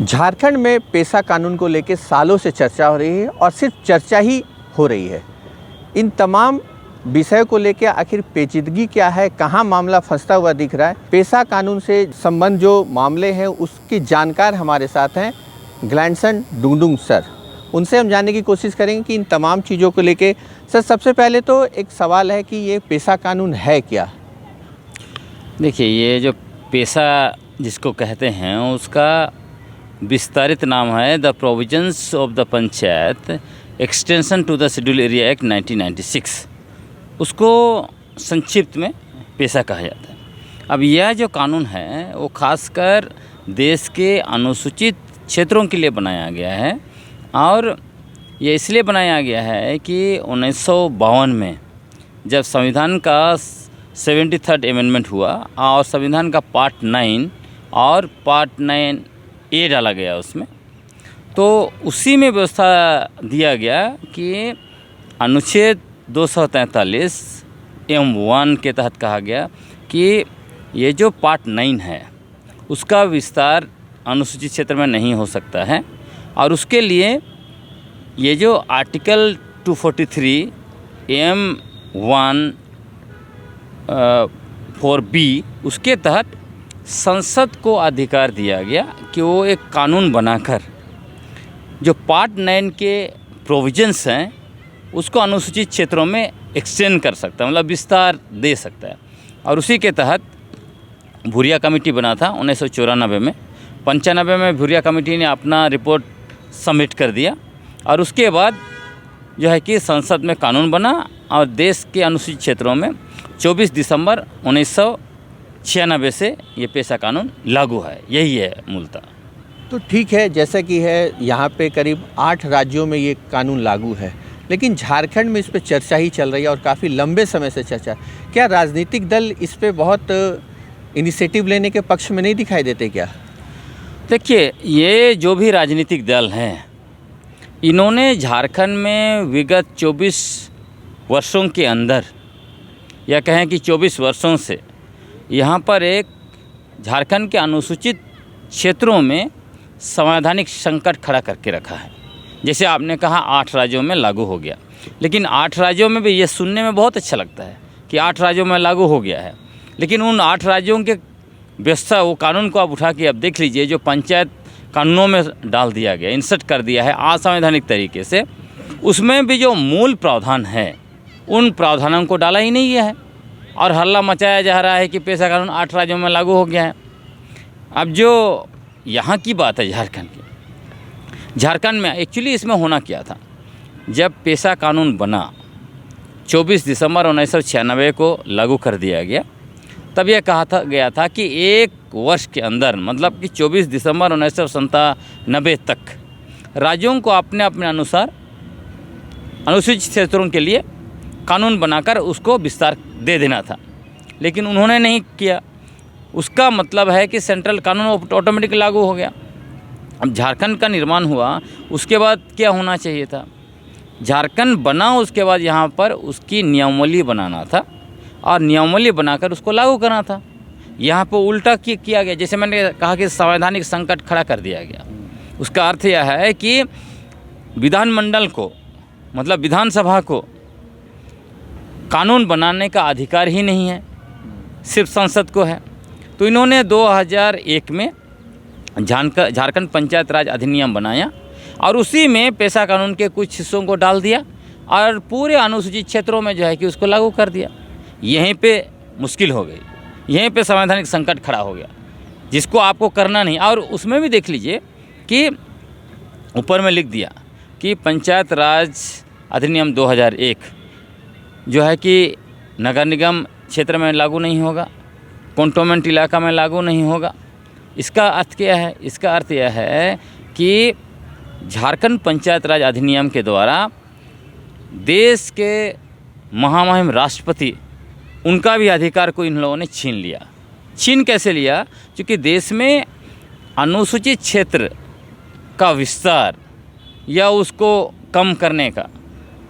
झारखंड में पेशा कानून को लेकर सालों से चर्चा हो रही है और सिर्फ चर्चा ही हो रही है। इन तमाम विषयों को लेकर आखिर पेचीदगी क्या है, कहाँ मामला फंसता हुआ दिख रहा है, पेशा कानून से संबंध जो मामले हैं उसकी जानकार हमारे साथ हैं ग्लैंडसन डुंगडुंग सर। उनसे हम जानने की कोशिश करेंगे कि इन तमाम चीज़ों को लेकर। सर, सबसे पहले तो एक सवाल है कि ये पेशा कानून है क्या? देखिए, ये जो पेशा जिसको कहते हैं उसका विस्तारित नाम है the provisions of the panchayat extension to the schedule area act 1996। उसको संक्षिप्त में पेशा कहा जाता है। अब यह जो कानून है वो खासकर देश के अनुसूचित क्षेत्रों के लिए बनाया गया है और ये इसलिए बनाया गया है कि 1952 में जब संविधान का 73rd अमेंडमेंट हुआ और संविधान का पार्ट 9 और पार्ट 9A डाला गया उसमें, तो उसी में व्यवस्था दिया गया कि अनुच्छेद 243(1) के तहत कहा गया कि ये जो पार्ट 9 है उसका विस्तार अनुसूचित क्षेत्र में नहीं हो सकता है और उसके लिए ये जो आर्टिकल 243(1) 4B उसके तहत संसद को अधिकार दिया गया कि वो एक कानून बनाकर जो पार्ट 9 के प्रोविजंस हैं उसको अनुसूचित क्षेत्रों में एक्सटेंड कर सकता है, मतलब विस्तार दे सकता है। और उसी के तहत भूरिया कमेटी बना था 1994 में। 95 में भूरिया कमेटी ने अपना रिपोर्ट सबमिट कर दिया और उसके बाद जो है कि संसद में कानून बना और देश के अनुसूचित क्षेत्रों में 24 दिसंबर 1996 से ये पेशा कानून लागू है। यही है मूलतः। तो ठीक है, जैसा कि है यहाँ पे करीब 8 राज्यों में ये कानून लागू है, लेकिन झारखंड में इस पे चर्चा ही चल रही है और काफ़ी लंबे समय से चर्चा। क्या राजनीतिक दल इस पे बहुत इनिशिएटिव लेने के पक्ष में नहीं दिखाई देते क्या? देखिए, ये जो भी राजनीतिक दल हैं इन्होंने झारखंड में विगत 24 वर्षों के अंदर या कहें कि 24 वर्षों से यहाँ पर एक झारखंड के अनुसूचित क्षेत्रों में संवैधानिक संकट खड़ा करके रखा है। जैसे आपने कहा 8 राज्यों में लागू हो गया, लेकिन 8 राज्यों में भी ये सुनने में बहुत अच्छा लगता है कि 8 राज्यों में लागू हो गया है, लेकिन उन 8 राज्यों के व्यवस्था वो कानून को आप उठा के अब देख लीजिए जो पंचायत कानूनों में डाल दिया गया, इंसर्ट कर दिया है असंवैधानिक तरीके से, उसमें भी जो मूल प्रावधान है उन प्रावधानों को डाला ही नहीं गया है और हल्ला मचाया जा रहा है कि पेशा कानून 8 राज्यों में लागू हो गया है। अब जो यहाँ की बात है झारखंड में एक्चुअली इसमें होना क्या था, जब पेशा कानून बना 24 दिसंबर 1996 को लागू कर दिया गया, तब यह कहा गया था कि 1 वर्ष के अंदर, मतलब कि 24 दिसंबर 1997 तक राज्यों को अपने अपने अनुसार अनुसूचित क्षेत्रों के लिए कानून बनाकर उसको विस्तार दे देना था, लेकिन उन्होंने नहीं किया। उसका मतलब है कि सेंट्रल कानून ऑटोमेटिक लागू हो गया। अब झारखंड का निर्माण हुआ, उसके बाद क्या होना चाहिए था, झारखंड बना उसके बाद यहाँ पर उसकी नियमावली बनाना था और नियमावली बनाकर उसको लागू करना था। यहाँ पर उल्टा किया गया। जैसे मैंने कहा कि संवैधानिक संकट खड़ा कर दिया गया। उसका अर्थ यह है कि विधानमंडल को, मतलब विधानसभा को कानून बनाने का अधिकार ही नहीं है, सिर्फ संसद को है। तो इन्होंने 2001 में झारखंड पंचायत राज अधिनियम बनाया और उसी में पेशा कानून के कुछ हिस्सों को डाल दिया और पूरे अनुसूचित क्षेत्रों में जो है कि उसको लागू कर दिया। यहीं पे मुश्किल हो गई, यहीं पे संवैधानिक संकट खड़ा हो गया, जिसको आपको करना नहीं। और उसमें भी देख लीजिए कि ऊपर में लिख दिया कि पंचायत राज अधिनियम 2001 जो है कि नगर निगम क्षेत्र में लागू नहीं होगा, कंटोनमेंट इलाका में लागू नहीं होगा। इसका अर्थ क्या है? इसका अर्थ यह है कि झारखंड पंचायत राज अधिनियम के द्वारा देश के महामहिम राष्ट्रपति, उनका भी अधिकार को इन लोगों ने छीन लिया। छीन कैसे लिया? क्योंकि देश में अनुसूचित क्षेत्र का विस्तार या उसको कम करने का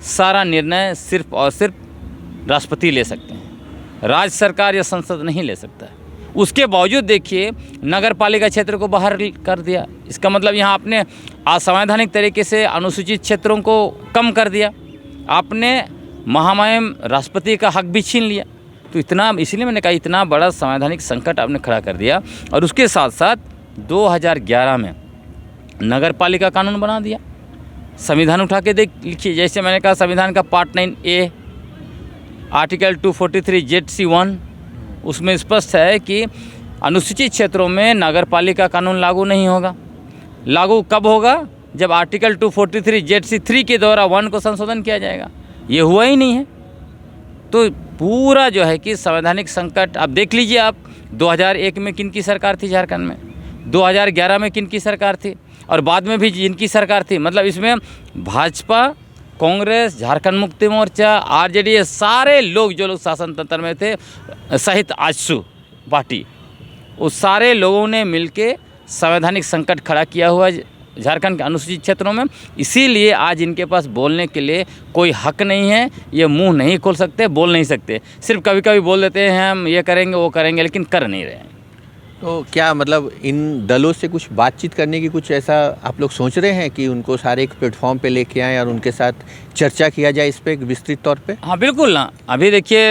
सारा निर्णय सिर्फ और सिर्फ राष्ट्रपति ले सकते हैं, राज्य सरकार या संसद नहीं ले सकता है। उसके बावजूद देखिए नगर पालिका क्षेत्र को बाहर कर दिया। इसका मतलब यहाँ आपने असंवैधानिक तरीके से अनुसूचित क्षेत्रों को कम कर दिया, आपने महामहिम राष्ट्रपति का हक भी छीन लिया। तो इतना, इसलिए मैंने कहा इतना बड़ा संवैधानिक संकट आपने खड़ा कर दिया। और उसके साथ साथ 2011 में नगर पालिका कानून बना दिया। संविधान उठा के देख लिखिए, जैसे मैंने कहा संविधान का पार्ट 9A आर्टिकल 243 ZC1 उसमें स्पष्ट है कि अनुसूचित क्षेत्रों में नगर पालिका कानून लागू नहीं होगा। लागू कब होगा? जब आर्टिकल 243 ZC3 के द्वारा 1 को संशोधन किया जाएगा। ये हुआ ही नहीं है। तो पूरा जो है कि संवैधानिक संकट आप देख लीजिए। आप 2001 में किन की सरकार थी झारखंड में, 2011 में किन की सरकार थी, और बाद में भी जिनकी सरकार थी। मतलब इसमें भाजपा, कांग्रेस, झारखंड मुक्ति मोर्चा, RJD, सारे लोग जो लोग शासन तंत्र में थे सहित आजसू पार्टी, उस सारे लोगों ने मिलके संवैधानिक संकट खड़ा किया हुआ है झारखंड के अनुसूचित क्षेत्रों में। इसीलिए आज इनके पास बोलने के लिए कोई हक नहीं है। ये मुंह नहीं खोल सकते, बोल नहीं सकते। सिर्फ कभी कभी बोल देते हैं हम ये करेंगे वो करेंगे, लेकिन कर नहीं रहे हैं। तो क्या मतलब इन दलों से कुछ बातचीत करने की कुछ ऐसा आप लोग सोच रहे हैं कि उनको सारे एक प्लेटफॉर्म पे लेके आएँ और उनके साथ चर्चा किया जाए इस पे एक विस्तृत तौर पे? हाँ बिल्कुल ना। अभी देखिए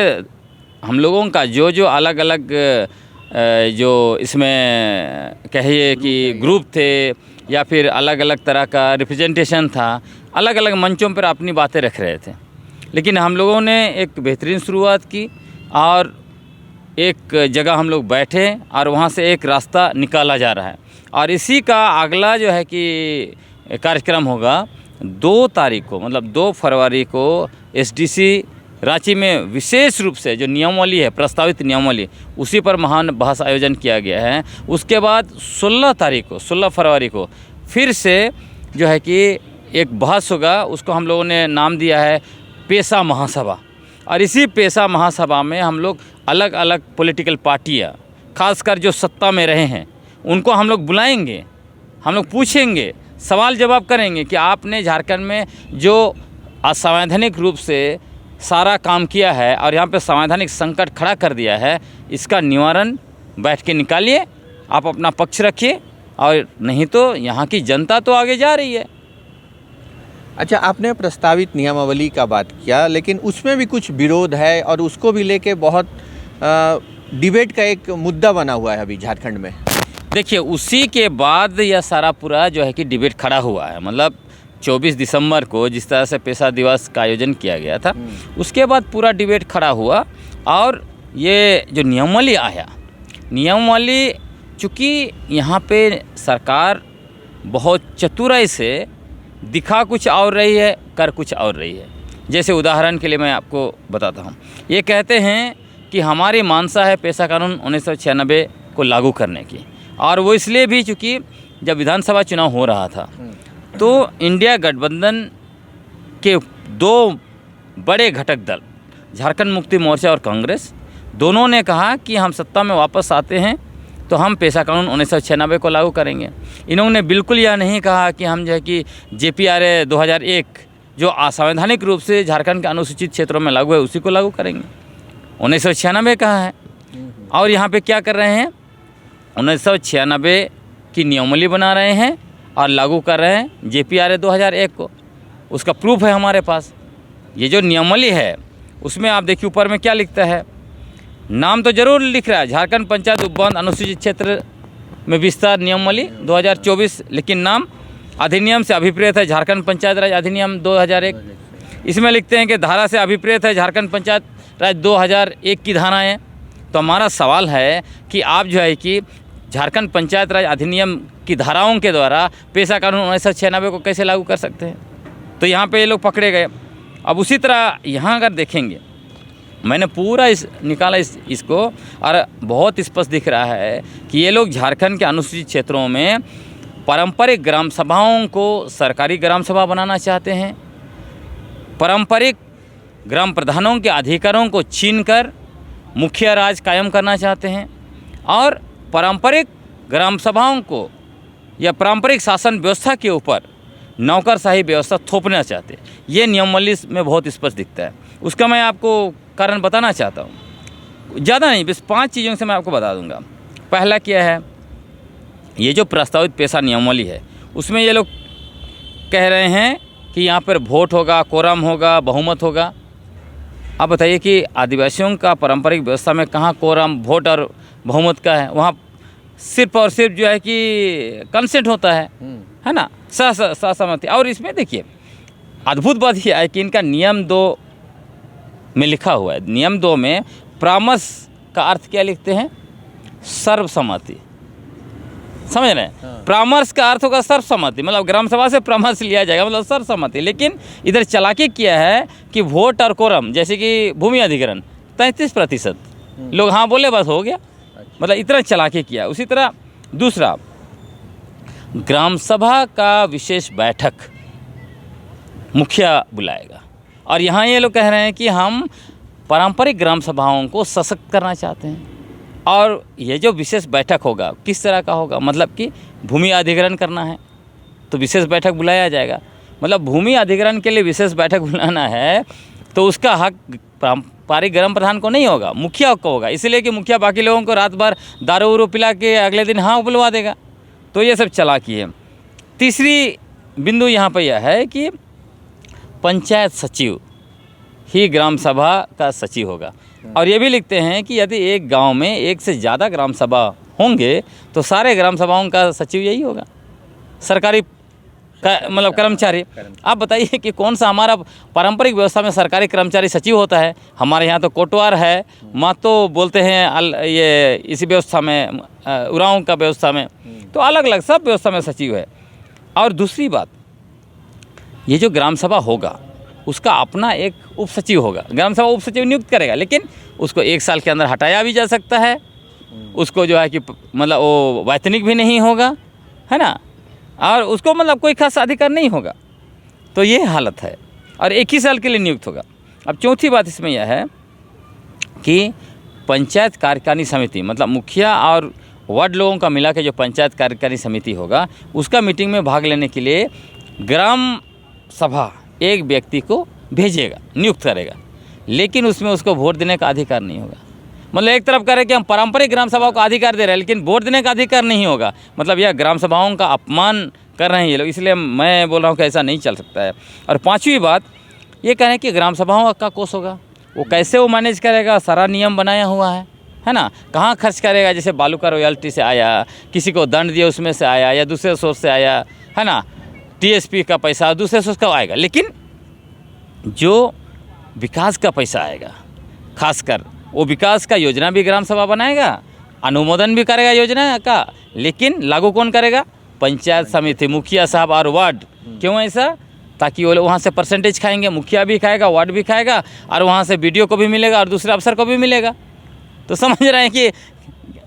हम लोगों का जो अलग अलग जो इसमें कहिए कि ग्रुप थे या फिर अलग अलग तरह का रिप्रेजेंटेशन था, अलग अलग मंचों पर अपनी बातें रख रहे थे। लेकिन हम लोगों ने एक बेहतरीन शुरुआत की और एक जगह हम लोग बैठे और वहाँ से एक रास्ता निकाला जा रहा है। और इसी का अगला जो है कि कार्यक्रम होगा 2 तारीख को, मतलब 2 फरवरी को SDC रांची में विशेष रूप से जो नियमावली है, प्रस्तावित नियमावली, उसी पर महान बहस आयोजन किया गया है। उसके बाद 16 तारीख को, 16 फरवरी को फिर से जो है कि एक बहस होगा। उसको हम लोगों ने नाम दिया है पेशा महासभा। और इसी पेशा महासभा में हम लोग अलग अलग पॉलिटिकल पार्टियाँ, खासकर जो सत्ता में रहे हैं, उनको हम लोग बुलाएंगे। हम लोग पूछेंगे, सवाल जवाब करेंगे कि आपने झारखंड में जो असंवैधानिक रूप से सारा काम किया है और यहाँ पे संवैधानिक संकट खड़ा कर दिया है, इसका निवारण बैठ के निकालिए, आप अपना पक्ष रखिए, और नहीं तो यहाँ की जनता तो आगे जा रही है। अच्छा, आपने प्रस्तावित नियमावली का बात किया, लेकिन उसमें भी कुछ विरोध है और उसको भी लेके बहुत डिबेट का एक मुद्दा बना हुआ है अभी झारखंड में। देखिए उसी के बाद यह सारा पूरा जो है कि डिबेट खड़ा हुआ है। मतलब 24 दिसंबर को जिस तरह से पेशा दिवस का आयोजन किया गया था, उसके बाद पूरा डिबेट खड़ा हुआ। और ये जो नियमावली आया, नियमावली चूँकि यहाँ पे सरकार बहुत चतुराई से दिखा कुछ और रही है, कर कुछ और रही है। जैसे उदाहरण के लिए मैं आपको बताता हूँ। ये कहते हैं कि हमारी मानसा है पेशा कानून 1996 को लागू करने की, और वो इसलिए भी चूँकि जब विधानसभा चुनाव हो रहा था तो इंडिया गठबंधन के 2 बड़े घटक दल, झारखंड मुक्ति मोर्चा और कांग्रेस, दोनों ने कहा कि हम सत्ता में वापस आते हैं तो हम पेशा कानून 1996 को लागू करेंगे। इन्होंने बिल्कुल यह नहीं कहा कि हम जो है कि JPRA 2001 जो असंवैधानिक रूप से झारखंड के अनुसूचित क्षेत्रों में लागू है उसी को लागू करेंगे। 1996 कहा है। और यहाँ पे क्या कर रहे हैं, 1996 की नियमावली बना रहे हैं और लागू कर रहे हैं JPRA 2001 को। उसका प्रूफ है हमारे पास। ये जो नियमावली है उसमें आप देखिए ऊपर में क्या लिखता है। नाम तो जरूर लिख रहा है झारखंड पंचायत उपबंध अनुसूचित क्षेत्र में विस्तार नियमावली 2024, लेकिन नाम अधिनियम से अभिप्रेत है झारखंड पंचायत राज अधिनियम 2001। इसमें लिखते हैं कि धारा से अभिप्रेत है झारखंड पंचायत राज 2001 की धाराएँ। तो हमारा सवाल है कि आप जो है कि झारखंड पंचायत राज अधिनियम की धाराओं के द्वारा पेशा कानून 1996 को कैसे लागू कर सकते हैं? तो यहाँ पे ये लोग पकड़े गए। अब उसी तरह यहाँ अगर देखेंगे, मैंने पूरा निकाला इसको, और बहुत स्पष्ट दिख रहा है कि ये लोग झारखंड के अनुसूचित क्षेत्रों में पारंपरिक ग्राम सभाओं को सरकारी ग्राम सभा बनाना चाहते हैं। पारंपरिक ग्राम प्रधानों के अधिकारों को छीनकर मुखिया राज कायम करना चाहते हैं, और पारंपरिक ग्राम सभाओं को या पारंपरिक शासन व्यवस्था के ऊपर नौकरशाही व्यवस्था थोपना चाहते हैं। ये नियमावली में बहुत स्पष्ट दिखता है। उसका मैं आपको कारण बताना चाहता हूँ, ज़्यादा नहीं, बस 5 चीज़ों से मैं आपको बता दूंगा। पहला क्या है, ये जो प्रस्तावित पेशा नियमावली है उसमें ये लोग कह रहे हैं कि यहाँ पर वोट होगा, कोरम होगा, बहुमत होगा। आप बताइए कि आदिवासियों का पारंपरिक व्यवस्था में कहाँ कोरम, वोट और बहुमत का है? वहाँ सिर्फ और सिर्फ जो है कि कंसेंट होता है ना, सहमति। और इसमें देखिए अद्भुत बात यह है कि इनका नियम 2 में लिखा हुआ है, नियम 2 में परामर्श का अर्थ क्या लिखते हैं? सर्वसम्मति। समझ रहे हैं? परामर्श का अर्थ होगा सर्वसम्मति, मतलब ग्राम सभा से परामर्श लिया जाएगा, मतलब सर्वसम्मति। लेकिन इधर चालाकी किया है कि वोट और कोरम, जैसे कि भूमि अधिग्रहण 33% लोग हाँ बोले बस हो गया, मतलब इतना चालाकी किया। उसी तरह दूसरा, ग्राम सभा का विशेष बैठक मुखिया बुलाएगा। और यहाँ ये लोग कह रहे हैं कि हम पारंपरिक ग्राम सभाओं को सशक्त करना चाहते हैं। और ये जो विशेष बैठक होगा किस तरह का होगा? मतलब कि भूमि अधिग्रहण करना है तो विशेष बैठक बुलाया जाएगा। मतलब भूमि अधिग्रहण के लिए विशेष बैठक बुलाना है तो उसका हक पारंपरिक ग्राम प्रधान को नहीं होगा, मुखिया को होगा। इसलिए कि मुखिया बाकी लोगों को रात भर दारू उरू पिला के अगले दिन हाँ बुलवा देगा। तो ये सब चालाकी है। तीसरी बिंदु यहाँ पर यह है कि पंचायत सचिव ही ग्राम सभा का सचिव होगा। और ये भी लिखते हैं कि यदि एक गांव में एक से ज़्यादा ग्राम सभा होंगे तो सारे ग्राम सभाओं का सचिव यही होगा, सरकारी मतलब कर्मचारी। आप बताइए कि कौन सा हमारा पारंपरिक व्यवस्था में सरकारी कर्मचारी सचिव होता है? हमारे यहाँ तो कोटवार है, मातो बोलते हैं ये इसी व्यवस्था में, उरांव का व्यवस्था में, तो अलग अलग सब व्यवस्था में सचिव है। और दूसरी बात, ये जो ग्राम सभा होगा उसका अपना एक उप सचिव होगा। ग्राम सभा उप सचिव नियुक्त करेगा, लेकिन उसको 1 साल के अंदर हटाया भी जा सकता है। उसको जो है कि मतलब वो वैतनिक भी नहीं होगा, है ना, और उसको मतलब कोई खास अधिकार नहीं होगा। तो ये हालत है, और 1 ही साल के लिए नियुक्त होगा। अब चौथी बात इसमें यह है कि पंचायत कार्यकारिणी समिति, मतलब मुखिया और वार्ड लोगों का मिला के जो पंचायत कार्यकारिणी समिति होगा, उसका मीटिंग में भाग लेने के लिए ग्राम सभा एक व्यक्ति को भेजेगा, नियुक्त करेगा, लेकिन उसमें उसको वोट देने का अधिकार नहीं होगा। मतलब एक तरफ कह रहे हैं कि हम पारंपरिक ग्राम सभाओं को अधिकार दे रहे हैं, लेकिन वोट देने का अधिकार नहीं होगा। मतलब यह ग्राम सभाओं का अपमान कर रहे हैं ये लोग। इसलिए मैं बोल रहा हूँ कि ऐसा नहीं चल सकता है। और 5वीं बात ये कह रहे हैं कि ग्राम सभाओं का कोष होगा, वो कैसे वो मैनेज करेगा? सारा नियम बनाया हुआ है ना। कहाँ खर्च करेगा? जैसे बालू का रॉयल्टी से आया, किसी को दंड दिया उसमें से आया, या दूसरे सोर्स से आया, है ना, टीएसपी का पैसा दूसरे सोर्स का आएगा। लेकिन जो विकास का पैसा आएगा, खासकर वो विकास का योजना भी ग्राम सभा बनाएगा, अनुमोदन भी करेगा योजना का, लेकिन लागू कौन करेगा? पंचायत समिति, मुखिया साहब और वार्ड। क्यों ऐसा? ताकि वो लोग वहाँ से परसेंटेज खाएंगे, मुखिया भी खाएगा, वार्ड भी खाएगा, और वहाँ से बीडीओ को भी मिलेगा और दूसरे अफसर को भी मिलेगा। तो समझ रहे हैं कि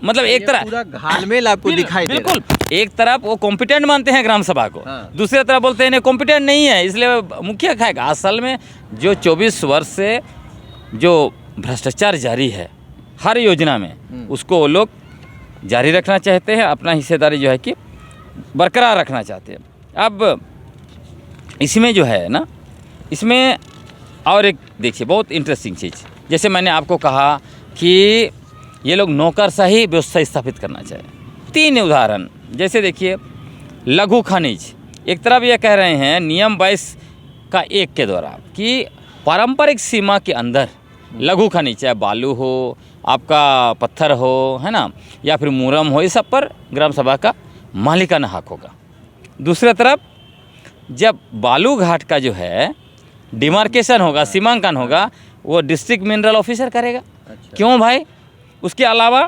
मतलब एक तरह पूरा घालमेल आपको दिखाई दे रहा है। बिल्कुल, एक तरफ वो कॉम्पिटेंट मानते हैं ग्राम सभा को, दूसरी तरफ बोलते हैं कॉम्पिटेंट नहीं है इसलिए मुखिया खाएगा। असल में जो 24 वर्ष से जो भ्रष्टाचार जारी है हर योजना में, उसको वो लोग जारी रखना चाहते हैं, अपना हिस्सेदारी जो है कि बरकरार रखना चाहते हैं। अब इसमें जो है ना, इसमें और एक देखिए बहुत इंटरेस्टिंग चीज़, जैसे मैंने आपको कहा कि ये लोग नौकरशाही व्यवस्था स्थापित करना चाहे। 3 उदाहरण, जैसे देखिए लघु खनिज, एक तरफ ये कह रहे हैं नियम 22 का 1 के द्वारा कि पारंपरिक सीमा के अंदर लघु खनिज, चाहे बालू हो, आपका पत्थर हो, है ना, या फिर मुरम हो, इस सब पर ग्राम सभा का मालिकाना हक होगा। दूसरी तरफ जब बालू घाट का जो है डिमार्केशन होगा, सीमांकन होगा, वो डिस्ट्रिक्ट मिनरल ऑफिसर करेगा। क्यों भाई? उसके अलावा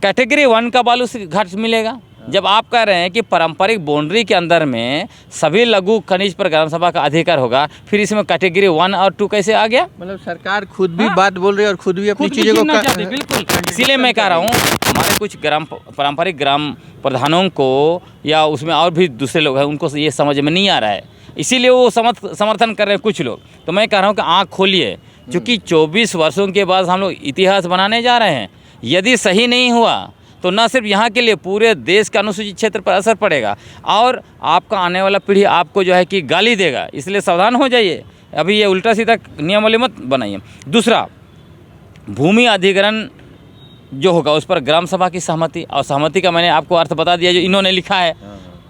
कैटेगरी 1 का बालू घाट मिलेगा। जब आप कह रहे हैं कि पारंपरिक बाउंड्री के अंदर में सभी लघु खनिज पर ग्राम सभा का अधिकार होगा, फिर इसमें कैटेगरी 1 और 2 कैसे आ गया? मतलब सरकार खुद भी बात बोल रही है और खुद भी अपनी चीज़ों को बिल्कुल। इसीलिए मैं कह रहा हूँ हमारे कुछ पारंपरिक ग्राम प्रधानों को या उसमें और भी दूसरे लोग हैं, उनको ये समझ में नहीं आ रहा है, इसीलिए वो समर्थन कर रहे हैं कुछ लोग। तो मैं कह रहा हूँ कि आँख खोलिए, क्योंकि 24 वर्षों के बाद हम लोग इतिहास बनाने जा रहे हैं। यदि सही नहीं हुआ तो न सिर्फ यहाँ के लिए पूरे देश के अनुसूचित क्षेत्र पर असर पड़ेगा, और आपका आने वाला पीढ़ी आपको जो है कि गाली देगा। इसलिए सावधान हो जाइए, अभी ये उल्टा सीधा नियमावली मत बनाइए। दूसरा, भूमि अधिग्रहण जो होगा उस पर ग्राम सभा की सहमति, और सहमति का मैंने आपको अर्थ बता दिया जो इन्होंने लिखा है।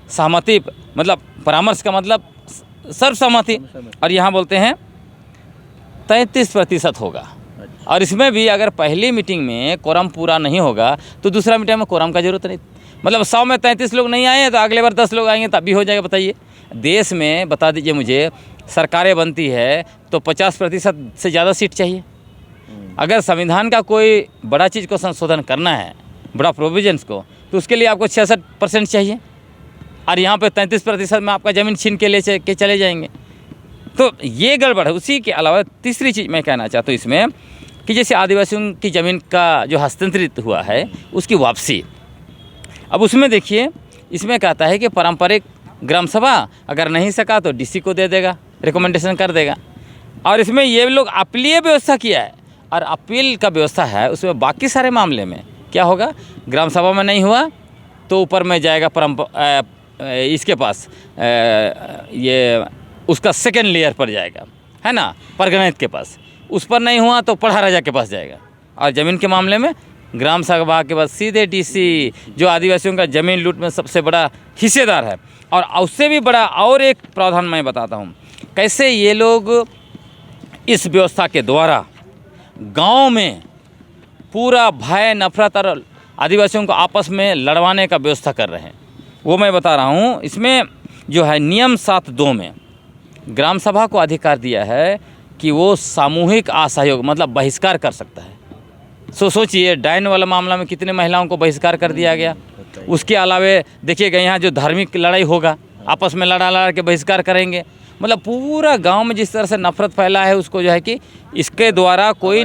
सहमति मतलब परामर्श का मतलब सर्वसम्मति, और यहाँ बोलते हैं 33% होगा। और इसमें भी अगर पहली मीटिंग में कोरम पूरा नहीं होगा तो दूसरा मीटिंग में कोरम का जरूरत नहीं। मतलब 100 में 33 लोग नहीं आए तो अगले बार 10 लोग आएंगे तब भी हो जाएगा। बताइए, देश में बता दीजिए मुझे, सरकारें बनती है तो 50% से ज़्यादा सीट चाहिए। अगर संविधान का कोई बड़ा चीज़ को संशोधन करना है, बड़ा प्रोविजंस को, तो उसके लिए आपको 66% चाहिए, और यहाँ पे 33% में आपका ज़मीन छीन के चले जाएंगे। तो ये गड़बड़ है। उसी के अलावा तीसरी चीज़ मैं कहना चाहता हूँ इसमें कि जैसे आदिवासियों की ज़मीन का जो हस्तांतरित हुआ है उसकी वापसी। अब उसमें देखिए, इसमें कहता है कि पारंपरिक ग्राम सभा अगर नहीं सका तो डीसी को दे देगा, रिकमेंडेशन कर देगा। और इसमें ये लोग अपीलीय व्यवस्था किया है, और अपील का व्यवस्था है उसमें बाकी सारे मामले में क्या होगा, ग्राम सभा में नहीं हुआ तो ऊपर में जाएगा इसके पास ये उसका सेकेंड लेयर पर जाएगा, है ना, परगनायत के पास। उस पर नहीं हुआ तो पढ़ा राजा के पास जाएगा। और ज़मीन के मामले में ग्राम सभा के पास सीधे डीसी, जो आदिवासियों का ज़मीन लूट में सबसे बड़ा हिस्सेदार है। और उससे भी बड़ा और एक प्रावधान मैं बताता हूँ कैसे ये लोग इस व्यवस्था के द्वारा गांव में पूरा भय, नफरत और आदिवासियों को आपस में लड़वाने का व्यवस्था कर रहे हैं। वो मैं बता रहा हूँ। इसमें जो है नियम 7(2) में ग्राम सभा को अधिकार दिया है कि वो सामूहिक असहयोग मतलब बहिष्कार कर सकता है। सोचिए, डायन वाला मामला में कितने महिलाओं को बहिष्कार कर दिया गया। उसके अलावे देखिएगा यहाँ जो धार्मिक लड़ाई होगा, आपस में लड़ा के बहिष्कार करेंगे। मतलब पूरा गांव में जिस तरह से नफरत फैला है उसको जो है कि इसके द्वारा कोई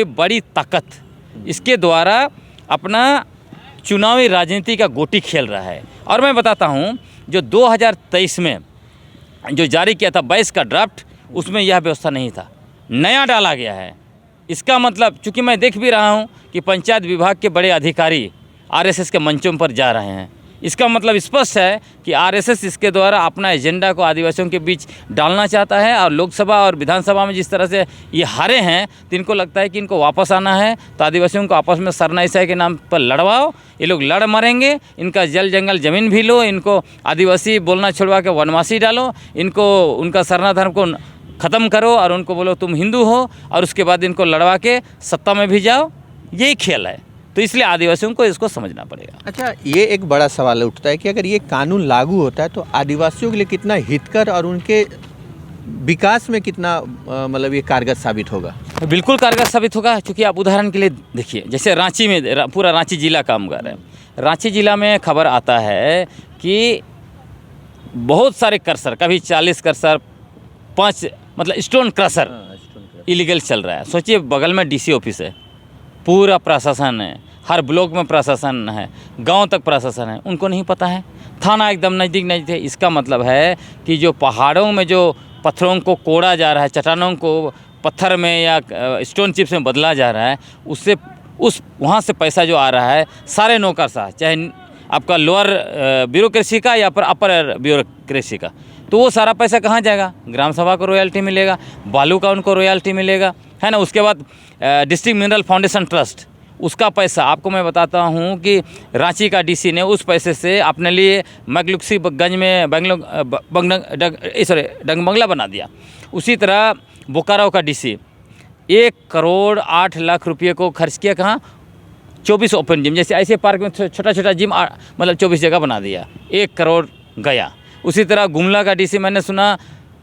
बड़ी ताकत इसके द्वारा अपना चुनावी राजनीति का गोटी खेल रहा है। और मैं बताता हूँ, जो 2023 में जो जारी किया था 22 का ड्राफ्ट, उसमें यह व्यवस्था नहीं था, नया डाला गया है। इसका मतलब, चूँकि मैं देख भी रहा हूँ कि पंचायत विभाग के बड़े अधिकारी आरएसएस के मंचों पर जा रहे हैं, इसका मतलब स्पष्ट है कि आरएसएस इसके द्वारा अपना एजेंडा को आदिवासियों के बीच डालना चाहता है। और लोकसभा और विधानसभा में जिस तरह से ये हारे हैं तो इनको लगता है कि इनको वापस आना है तो आदिवासियों को आपस में सरना ईसाई के नाम पर लड़वाओ, ये लोग लड़ मरेंगे, इनका जल जंगल ज़मीन भी लो, इनको आदिवासी बोलना छुड़वा के वनवासी डालो, इनको उनका सरना धर्म को ख़त्म करो और उनको बोलो तुम हिंदू हो, और उसके बाद इनको लड़वा के सत्ता में भी जाओ। यही खेल है। तो इसलिए आदिवासियों को इसको समझना पड़ेगा। अच्छा, ये एक बड़ा सवाल उठता है कि अगर ये कानून लागू होता है तो आदिवासियों के लिए कितना हितकर और उनके विकास में कितना मतलब ये कारगर साबित होगा? बिल्कुल कारगर साबित होगा। क्योंकि आप उदाहरण के लिए देखिए, जैसे रांची में पूरा रांची जिला काम कर रहा है। रांची जिला में खबर आता है कि बहुत सारे क्रशर, कभी 40 क्रशर, 5 मतलब स्टोन क्रशर इलीगल चल रहा है। सोचिए, बगल में डीसी ऑफिस है, पूरा प्रशासन है, हर ब्लॉक में प्रशासन है, गांव तक प्रशासन है, उनको नहीं पता है। थाना एकदम नज़दीक है। इसका मतलब है कि जो पहाड़ों में जो पत्थरों को कोड़ा जा रहा है, चट्टानों को पत्थर में या स्टोन चिप्स में बदला जा रहा है, उससे वहाँ से पैसा जो आ रहा है, सारे नौकरशाह, चाहे आपका लोअर ब्यूरोक्रेसी का या अपर ब्यूरोक्रेसी का, तो वो सारा पैसा कहाँ जाएगा? ग्राम सभा को रॉयल्टी मिलेगा, बालू का उनको रॉयल्टी मिलेगा, है ना। उसके बाद डिस्ट्रिक्ट मिनरल फाउंडेशन ट्रस्ट, उसका पैसा आपको मैं बताता हूँ कि रांची का डीसी ने उस पैसे से अपने लिए मैगलुक्सीगंज में डंगबंगला बना दिया। उसी तरह बोकारो का डीसी 1 करोड़ 8 लाख रुपये को खर्च किया कहाँ? 24 ओपन जिम, जैसे ऐसे पार्क में छोटा छोटा जिम मतलब 24 जगह बना दिया, 1 करोड़ गया। उसी तरह गुमला का डीसी मैंने सुना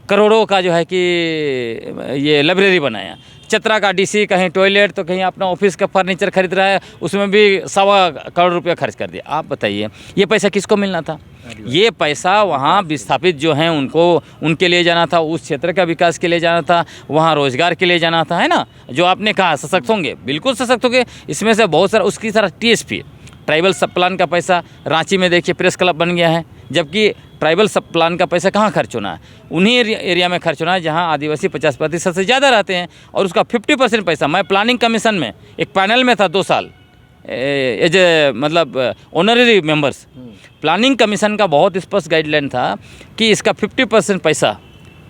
करोड़ों का जो है कि ये लाइब्रेरी बनाया। चतरा का डीसी कहीं टॉयलेट तो कहीं अपना ऑफिस का फर्नीचर खरीद रहा है, उसमें भी 1.25 करोड़ रुपया खर्च कर दिया। आप बताइए, ये पैसा किसको मिलना था? ये पैसा वहाँ विस्थापित जो हैं उनके लिए जाना था, उस क्षेत्र का विकास के लिए जाना था, वहाँ रोजगार के लिए जाना था, है ना। जो आपने कहा सशक्त होंगे, बिल्कुल सशक्त होंगे। इसमें से बहुत सारा उसकी तरह TSP ट्राइबल सब प्लान का पैसा रांची में देखिए प्रेस क्लब बन गया है, जबकि ट्राइबल सब प्लान का पैसा कहाँ खर्च होना है? उन्हीं एरिया में खर्च होना है जहाँ आदिवासी 50% से ज़्यादा रहते हैं। और उसका 50% पैसा, मैं प्लानिंग कमीशन में एक पैनल में था 2 साल एज ए मतलब ऑनररी मेंबर्स। प्लानिंग कमीशन का बहुत स्पष्ट गाइडलाइन था कि इसका 50% पैसा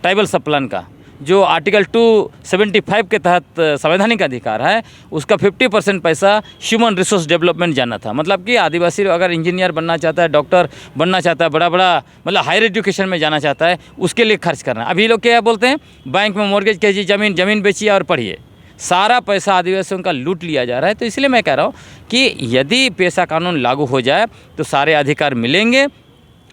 ट्राइबल सब प्लान का जो आर्टिकल 275 के तहत संवैधानिक अधिकार है, उसका 50% पैसा ह्यूमन रिसोर्स डेवलपमेंट जाना था। मतलब कि आदिवासी अगर इंजीनियर बनना चाहता है, डॉक्टर बनना चाहता है, बड़ा बड़ा मतलब हायर एजुकेशन में जाना चाहता है, उसके लिए खर्च करना है। अभी लोग क्या बोलते हैं, बैंक में मॉर्गेज कीजिए, ज़मीन बेचिए और पढ़िए। सारा पैसा आदिवासियों का लूट लिया जा रहा है। तो इसलिए मैं कह रहा हूँ कि यदि पेशा कानून लागू हो जाए तो सारे अधिकार मिलेंगे।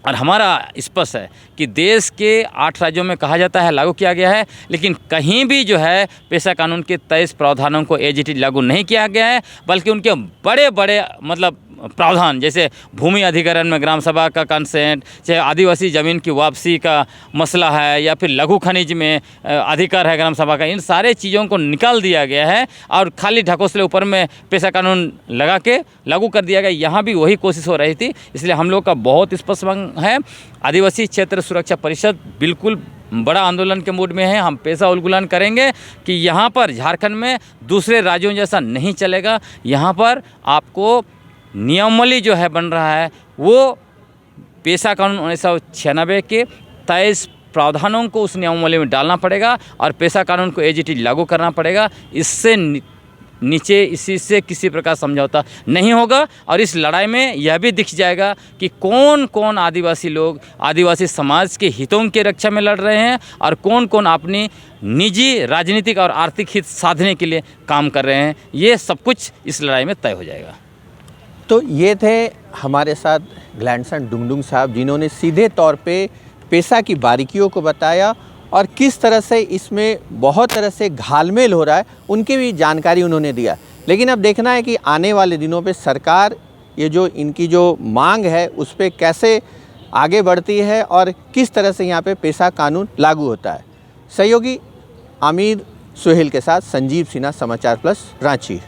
और हमारा स्पष्ट है कि देश के 8 राज्यों में कहा जाता है लागू किया गया है, लेकिन कहीं भी जो है पेशा कानून के 23 प्रावधानों को एज इट इज लागू नहीं किया गया है, बल्कि उनके बड़े बड़े मतलब प्रावधान, जैसे भूमि अधिग्रहण में ग्राम सभा का कंसेंट, चाहे आदिवासी ज़मीन की वापसी का मसला है, या फिर लघु खनिज में अधिकार है ग्राम सभा का, इन सारे चीज़ों को निकाल दिया गया है और खाली ढकोसले ऊपर में पेशा कानून लगा के लागू कर दिया गया। यहाँ भी वही कोशिश हो रही थी। इसलिए हम लोग का बहुत स्पष्ट मांग है, आदिवासी क्षेत्र सुरक्षा परिषद बिल्कुल बड़ा आंदोलन के मूड में है। हम पेशा उल्लंघन करेंगे कि यहाँ पर झारखंड में दूसरे राज्यों जैसा नहीं चलेगा। यहाँ पर आपको नियमावली जो है बन रहा है वो पेशा कानून 1996 के 23 प्रावधानों को उस नियमावली में डालना पड़ेगा और पेशा कानून को एज इट इज लागू करना पड़ेगा। इससे नीचे इसी से किसी प्रकार समझौता नहीं होगा। और इस लड़ाई में यह भी दिख जाएगा कि कौन कौन आदिवासी लोग आदिवासी समाज के हितों की रक्षा में लड़ रहे हैं और कौन कौन अपनी निजी राजनीतिक और आर्थिक हित साधने के लिए काम कर रहे हैं। ये सब कुछ इस लड़ाई में तय हो जाएगा। तो ये थे हमारे साथ ग्लैंडसन डुंगडुंग साहब, जिन्होंने सीधे तौर पे पेशा की बारीकियों को बताया और किस तरह से इसमें बहुत तरह से घालमेल हो रहा है उनकी भी जानकारी उन्होंने दिया। लेकिन अब देखना है कि आने वाले दिनों पे सरकार ये जो इनकी जो मांग है उस पर कैसे आगे बढ़ती है और किस तरह से यहाँ पे पेशा कानून लागू होता है। सहयोगी आमिर सुहेल के साथ संजीव सिन्हा, समाचार प्लस, रांची।